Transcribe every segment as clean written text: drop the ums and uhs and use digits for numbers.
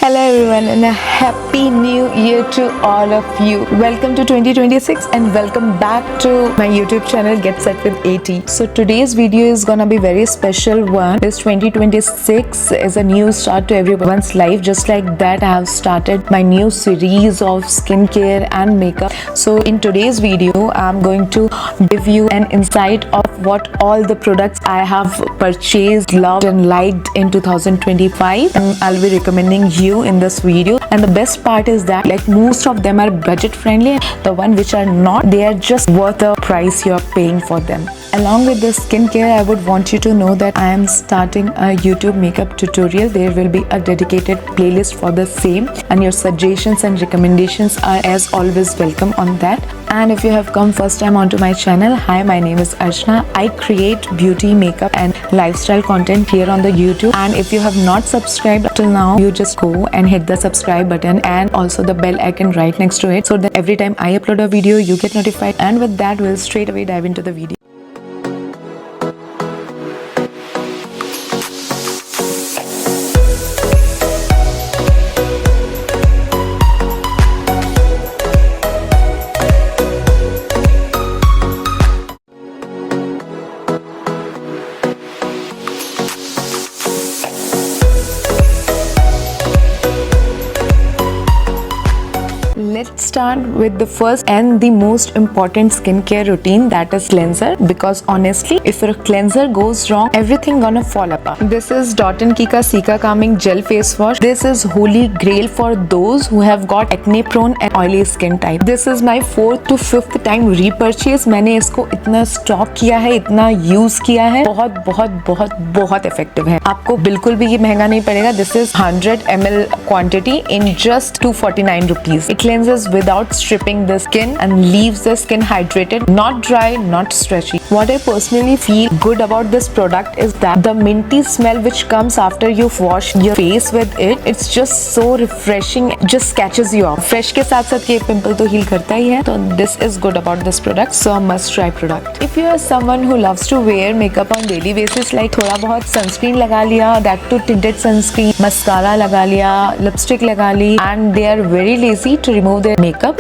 Hello everyone and a happy new year to all of you. Welcome to 2026 and welcome back to my YouTube channel Get Set with AT. So today's video is gonna be very special one. This 2026 is a new start to everyone's life. Just like that, I have started my new series of skincare and makeup. So in today's video, I'm going to give you an insight of what all the products I have purchased, loved and liked in 2025, and I'll be recommending you in this video. And the best part is that like most of them are budget friendly. The one which are not, they are just worth the price you are paying for them. Along with the skincare, I would want you to know that I am starting a YouTube makeup tutorial. There will be a dedicated playlist for the same, and your suggestions and recommendations are as always welcome on that. And if you have come first time onto my channel, hi, my name is Archana. I create beauty, makeup and lifestyle content here on the YouTube. And if you have not subscribed till now, you just go and hit the subscribe button and also the bell icon right next to it, so that every time I upload a video, you get notified. And with that, we'll straight away dive into the video. Let's start with the first and the most important skincare routine, that is cleanser. Because honestly, if your cleanser goes wrong, everything gonna fall apart. This is Dot & Key Cica Calming Gel Face Wash. This is holy grail for those who have got acne prone and oily skin type. This is my 4th to 5th time repurchase. मैंने इसको इतना stock किया है, इतना use किया है, बहुत बहुत बहुत बहुत इफेक्टिव है. आपको बिल्कुल भी ये महंगा नहीं पड़ेगा. This is 100 ml quantity in just 249 rupees. It cleanses without stripping the skin and leaves the skin hydrated, not dry, not stretchy. What I personally feel good about this product is that the minty smell which comes after you've washed your face with it, it's just so refreshing, it just catches you off. Fresh के साथ साथ ये pimple तो heal करता ही है, तो this is good about this product, so a must try product. If you are someone who loves to wear makeup on daily basis, like थोड़ा बहुत sunscreen लगा लिया, that too tinted sunscreen, mascara लगा लिया, lipstick लगा ली, and they are very lazy to remove their makeup,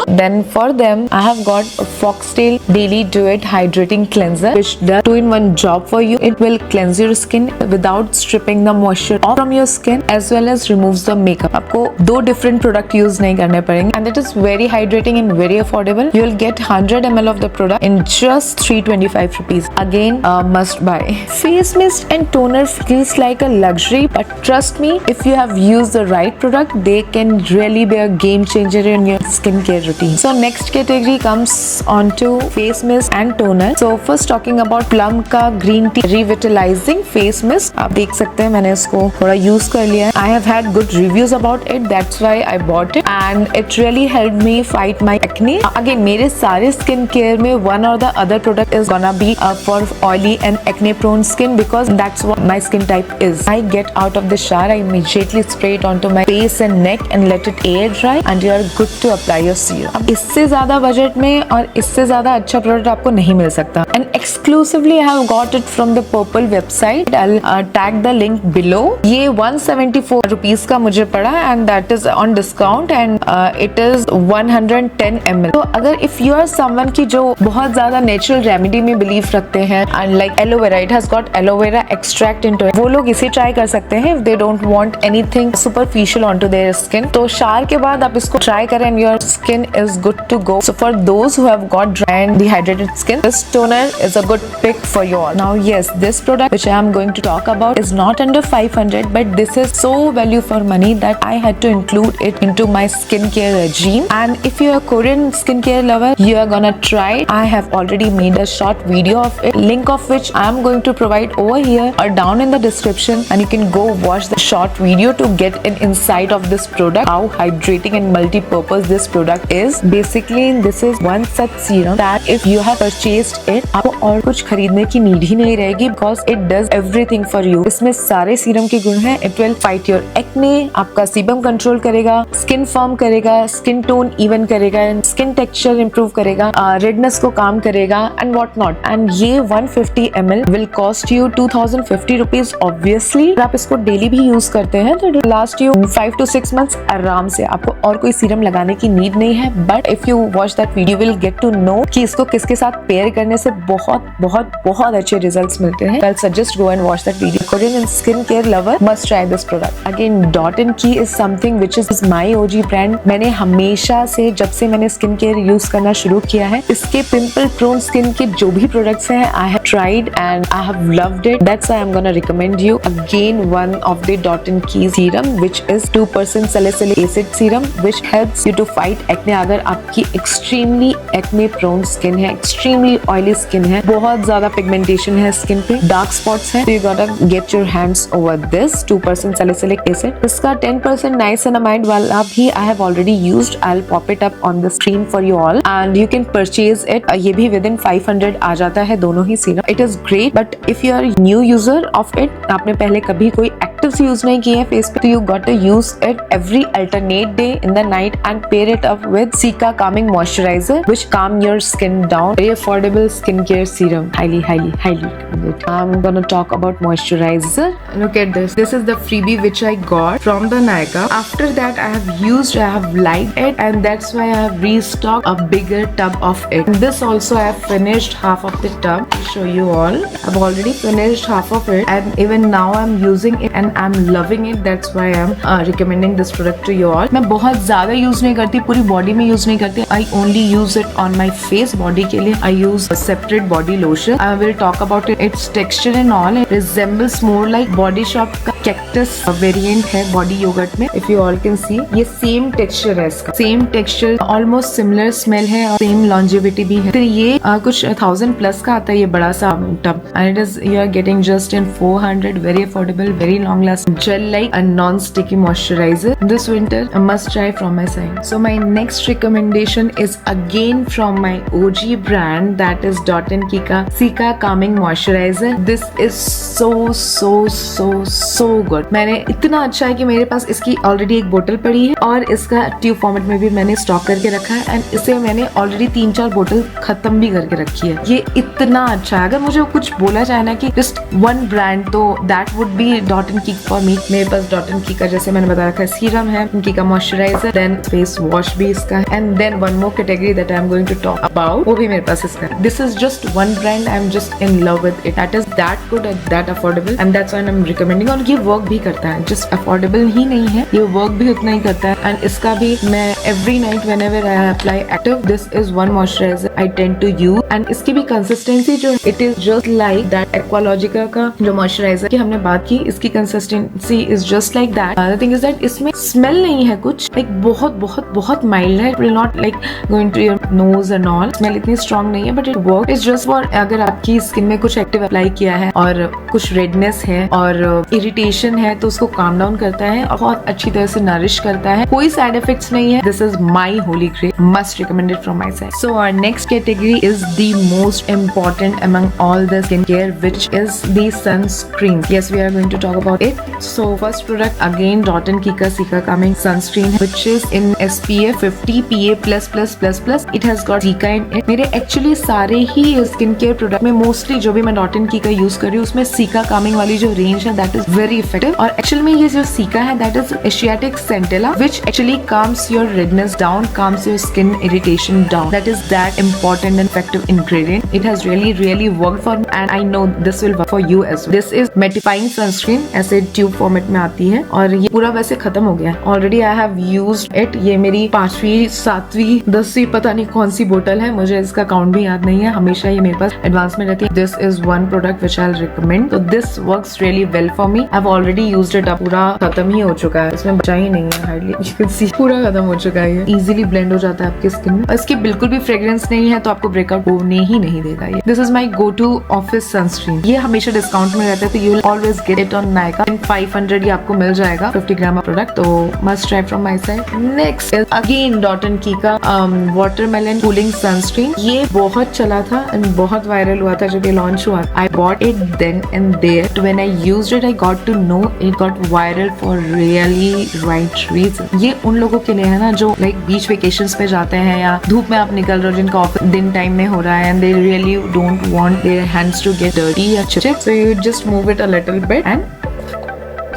then for them I have got a Foxtail Daily Do It Hydrating Cleanser, which does 2-in-1 job for you. It will cleanse your skin without stripping the moisture off from your skin, as well as removes the makeup. आपको दो different product use नहीं करने पड़ेंगे, and it is very hydrating and very affordable. You will get 100 ml of the product in just 325 rupees. Again, must buy. Face mist and toner feels like a luxury, but trust me, if you have used the right product, they can really be a game changer in your skincare routine. So next category comes on to face mist and toner. So first talking about Plum का green tea revitalizing face mist. आप देख सकते हैं मैंने इसको थोड़ा use कर लिया है. I have had good reviews about it, that's why I bought it, and it really helped me fight my acne. Again, मेरे सारे skin care में one or the other product is gonna be for oily and acne prone skin, because that's what my skin type is. I get out of the shower, I immediately spray it onto my face and neck and let it air dry, and you are good to apply your serum. अब इससे ज्यादा budget में और इससे ज्यादा अच्छा product आपको नहीं मिल सकता. And exclusively I have got it from the Purple website. I'll tag the link below. ये 174 rupees का मुझे पड़ा, and that is on discount, and it is 110 ml. तो अगर if you are someone की जो बहुत ज्यादा natural remedy में belief रखते हैं, and like aloe vera, it has got aloe vera extract into it, वो लोग इसे try कर सकते हैं if they don't want anything superficial onto their skin. तो शावर के बाद आप इसको try करें and your skin is good to go. So for those who have got dry and dehydrated skin, this toner is a good pick for you all. Now yes, this product which I am going to talk about is not under 500, but this is so value for money that I had to include it into my skincare regime. And if you are a Korean skincare lover, you are gonna try it. I have already made a short video of it, link of which I am going to provide over here or down in the description, and you can go watch the short video to get an insight of this product, how hydrating and and multi-purpose this product is. Basically, this is one such serum that if you have purchased it, आपको और कुछ खरीदने की need ही नहीं रहेगी because it does everything for you. इसमें सारे serum के गुण हैं. It will fight your acne, आपका सीबम कंट्रोल करेगा, स्किन फर्म करेगा, स्किन टोन इवन करेगा, स्किन टेक्सचर इंप्रूव करेगा, रेडनेस को काम करेगा एंड व्हाट नॉट. एंड ये 150 ml will cost you 2050 rupees obviously. अगर आप इसको डेली भी यूज करते हैं तो लास्ट यू 5 to 6 months आराम से. आपको और कोई सीरम लगाने की नीड नहीं है. But if you watch that video will get to know कि इसको किसके साथ पेयर करने से बहुत बहुत बहुत अच्छे रिजल्ट्स मिलते हैं. I suggest go and watch that video. Korean and skin care lover must try this product. Again dot and key is something which is my OG brand. मैंने हमेशा से जब से मैंने स्किन केयर यूज करना शुरू किया है, इसके पिंपल प्रोन स्किन के जो भी प्रोडक्ट्स हैं I have tried and I have loved it. That's why I am gonna recommend you again one of the dot and की serum which is 2% salicylic acid serum which helps you to fight acne. अगर आपकी extremely acne prone skin है, extremely oily skin है, बहुत ज्यादा pigmentation है skin पे, dark spots है, so you gotta get your hands over this 2% salicylic acid. इसका 10% niacinamide वाला भी I have already used. I'll pop it up on the screen for you all and you can purchase it. ये भी within 500 आ जाता है दोनों ही serum. It is great but if you are new user of it, आपने पहले कभी कोई active use नहीं किए हैं फेस पे, तो you got to use it every alternate day in the night and pair it up with Cica calming moisturizer which calm your skin down. Very affordable skincare serum. Highly recommended. I'm gonna talk about moisturizer. Look at this. This is the freebie which I got from the Nykaa. After that I have liked it and that's why I have restocked a bigger tub of it. And this also I have finished half of the tub. I'll show you all. I've already finished half of it and even now I'm using it and I'm loving it. That's why I'm recommending this product to you all. मैं बहुत ज्यादा use नहीं करती, पूरी body में use नहीं करती. I only use it on my face. Body के लिए I use a separate body lotion. I will talk about it. Its texture and all. It resembles more like Body Shop का cactus variant है body yogurt में. If you all can see, ये same texture है इसका. Same texture, almost similar smell है और same longevity भी है. तो ये कुछ 1000 plus का आता है ये बड़ा सा tub. And it is you are getting just in 400. Very affordable, very long lasting, gel like a non-sticky moisturizer. This winter a must try from my side. So my next recommendation is again from my OG brand, that is Dot & Kika Cica calming moisturizer. This is so good. मैंने इतना अच्छा है कि मेरे पास इसकी already एक बोतल पड़ी है और इसका ट्यूब फॉर्मेट में भी मैंने स्टॉक करके रखा है एंड इसे मैंने ऑलरेडी 3-4 बोतल खत्म भी करके रखी है. ये इतना अच्छा है. अगर मुझे कुछ बोला जाए ना कि जस्ट वन ब्रांड तो that would be dot and कीका for me. मेरे पास डॉट एंड कीका जैसे मैंने बता रखा है सीरम है, कीका मॉइस्चराइजर, देन फेस वॉश भी इसका है and then one more category that I am going to talk about, वो भी मेरे पास इसका है. This is just one brand. I am just in love with it. That is that good and that affordable and that's why I am recommending. और ये work भी करता है. जस्ट अफोर्डेबल ही नहीं है, ये वर्क भी उतना ही करता है. एंड इसका भी मैं every night whenever I apply active, this is one moisturiser I tend to use. And इसकी भी कंसिस्टेंसी जो it is just like that Aqualogica का जो मॉइस्चराइजर की हमने बात की, इसकी consistency is just like that. The thing is that इसमें स्मेल नहीं है कुछ, लाइक बहुत माइल्ड है. It will not like going to your nose and all. Smell इतनी स्ट्रॉन्ग नहीं है but it work. It's just for अगर आपकी स्किन में कुछ एक्टिव अप्लाई किया है और कुछ रेडनेस है और इरिटेशन है तो उसको काम डाउन करता है और बहुत अच्छी तरह से नरिश करता है. कोई साइड इफेक्ट्स नहीं है. This is my holy grail, must recommended from my side. So our next category is the most important among all the skincare, which is the sunscreen. Yes, we are going to talk about it. So first product again Dot & Kika Cica calming sunscreen, which is in SPF 50 PA++++. It has got Cica in it. मेरे actually सारे ही skincare product में mostly जो भी मैं Dot & Kika use कर रही हूँ उसमें Cica calming वाली जो range है that is very effective. और actually में ये जो Cica है that is Asiatic Centella, which actually calms your redness down, calms your skin irritation down. That is that important and effective ingredient. It has really worked for me and I know this will work for you as well. This is mattifying sunscreen, ऐसे tube format में आती है और ये पूरा वैसे खत्म हो गया है. Already I have used it. ये मेरी 5वीं 7वीं 10वीं पता नहीं कौन सी बोतल है, मुझे इसका काउंट भी याद नहीं है. हमेशा ये मेरे पास एडवांस में रहती है. This is one product which I recommend. तो this works really well for me. I have already used it. अब पूरा खत्म ही हो चुका है, इसमें बचा ही नहीं है हार्डली. यू कैन सी पूरा खत्म हो चुका है. इजीली ब्लेंड हो जाता है आपकी स्किन में. इसकी बिल्कुल भी फ्रेग्रेंस नहीं है तो आपको ब्रेकआउट होने ही नहीं देगा ये. This is my go to office sunscreen. ये हमेशा डिस्काउंट में रहता है तो you will always get it on Nykaa in 500 ये आपको मिल जाएगा 50 ग्राम प्रोडक्ट, तो must try from my side. Next is again dot and key का वाटरमेलन कूलिंग सनस्क्रीन। ये बहुत चला था एंड बहुत वायरल हुआ था जब ये लॉन्च हुआ। I bought it then and there, when I used it I got to know it got viral for really right reason. ये उन लोगों के लिए है ना जो लाइक बीच वेकेशंस पे जाते हैं या धूप में आप निकल रहे हो, जिनका ऑफिस दिन टाइम में हो रहा है and they really don't want their hands to get dirty या चिप, so you just move it a little bit and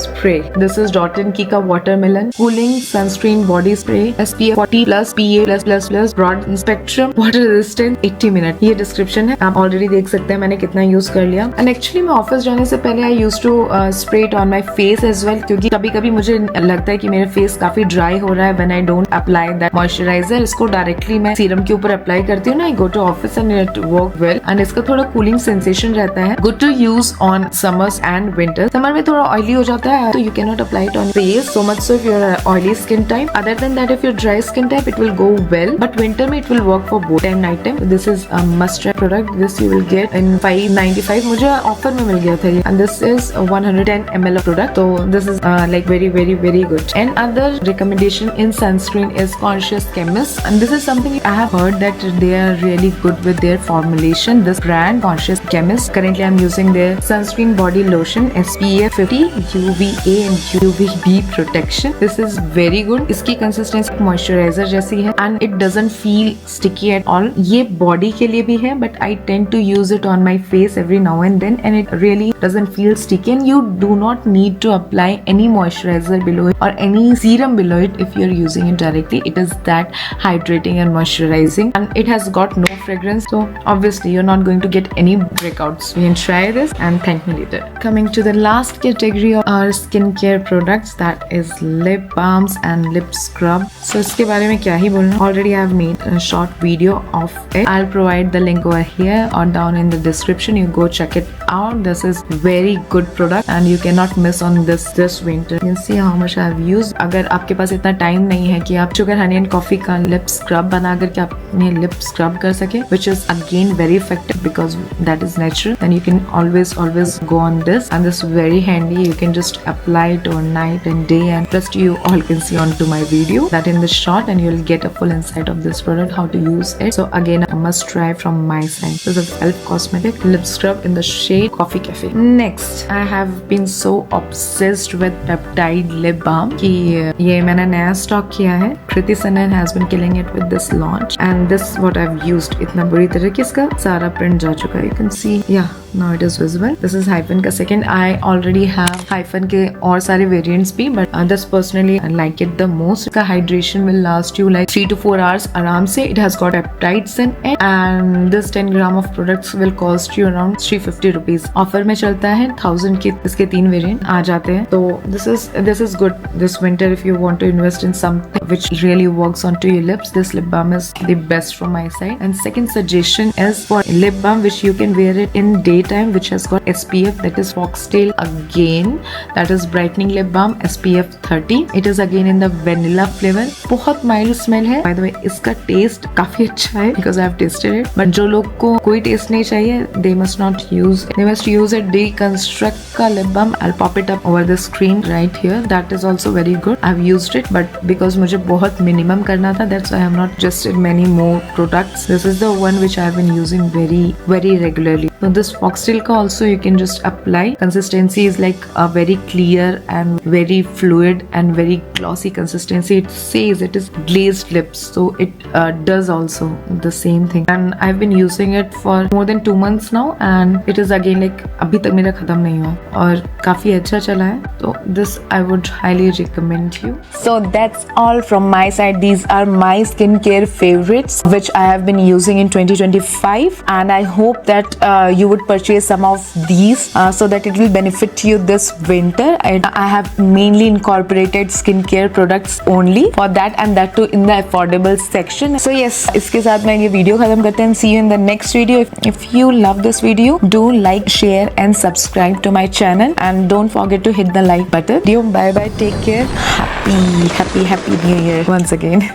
spray. This is Dot & Key का watermelon cooling sunscreen body spray, SPF 40+ PA+++, broad spectrum, water resistant, 80 minute। ये description है, आप already देख सकते हैं मैंने कितना यूज कर लिया। एंड एक्चुअली मैं ऑफिस जाने से पहले I use to spray it on my face as well, क्योंकि कभी कभी मुझे लगता है कि मेरा फेस काफी ड्राई हो रहा है when I don't apply that moisturiser. इसको डायरेक्टली मैं सीरम के ऊपर अप्लाई करती हूँ ना, I go to office and it work well and इसका थोड़ा कूलिंग सेंसेशन रहता है। Good to use on summers and winter. Summer में थोड़ा ऑयली हो जाता है so you cannot apply it on face so much, so if you're an oily skin type. Other than that, if you're dry skin type it will go well, but winter में it will work for both time night time. So this is a must try product. This you will get in 595, मुझे offer में मिल गया था ये, and this is a 110 ml of product, so this is like very good. And other recommendation in sunscreen is Conscious Chemist, and this is something I have heard that they are really good with their formulation. This brand Conscious Chemist, currently I'm using their sunscreen body lotion SPF 50 UVA and UVB protection. This is very good. इसकी consistency moisturiser जैसी है and it doesn't feel sticky at all. ये body के लिए भी है but I tend to use it on my face every now and then and it really doesn't feel sticky and you do not need to apply any moisturizer below it or any serum below it if you're using it directly. It is that hydrating and moisturizing and it has got no fragrance, so obviously you're not going to get any breakouts. You can try this and thank me later. Coming to the last category of our skincare products, that is lip balms and lip scrub. So इसके बारे में क्या ही बोलना, already I have made a short video of it. I'll provide the link over here or down in the description. You go check it out. This is very good product and you cannot miss on this winter. You can see how much I have used. अगर आपके पास इतना time नहीं है कि आप sugar honey and coffee का lip scrub बना करके अपने lip scrub कर सके, which is again very effective because that is natural, then you can always go on this and this is very handy. You can just apply it on night and day and just you all can see onto my video that in the short and you'll get a full insight of this product, how to use it. So again a must try from my side. This is a Elf Cosmetic lip scrub in the shade Coffee Cafe. Next I have been so obsessed with peptide lip balm कि ये मैंने नया stock किया है. Kriti Sanon has been killing it with this launch and this what I've used. इतना बुरी तरह कि इसका सारा प्रिंट जा चुका है. You can see, yeah, now it is visible. This is Hyphen का second. I already have Hyphen के और सारे variants भी, but this personally I like it the most. इसका hydration will last you like 3 to 4 hours आराम से. It has got peptides in it and this 10 gram of products will cost you around 350 rupees. Offer में चलता है 1000 के, इसके 3 variant आ जाते हैं. तो this is good this winter if you want to invest in something which really works onto your lips. This lip balm is the best from my side. And second suggestion is for lip balm which you can wear it in daytime, which has got SPF, that is Foxtail again, that is brightening lip balm SPF 30. It is again in the vanilla flavor. बहुत mild smell है. By the way इसका taste काफी अच्छा है because I have tasted it. But जो लोग को कोई taste नहीं चाहिए, they must not use it. They must use it Deconstruct का lip balm. I'll pop it up over the screen right here. That is also very good. I've used it but because मुझे बहुत minimum करना था, that's why I have not adjusted many more products. This is the one which I have been using very regularly. So this Foxtail का also you can just apply. Consistency is like a very clear and very fluid and very glossy consistency. It says it is glazed lips, so it does also the same thing. And I've been using it for more than 2 months now, and it is again like अभी तक मेरा खत्म नहीं हुआ और काफी अच्छा चला है. तो this I would highly recommend you. So that's all from my side. These are my skincare favorites which I have been using in 2025, and I hope that you would purchase some of these so that it will benefit you this winter. I have mainly incorporated skincare products only for that, and that too in the affordable section. So yes, इसके साथ मैं ये video खत्म करते हैं. See you in the next video. If you love this video, do like, share and subscribe to my channel, and don't forget to hit the like button. Bye bye, take care. Happy New Year once again.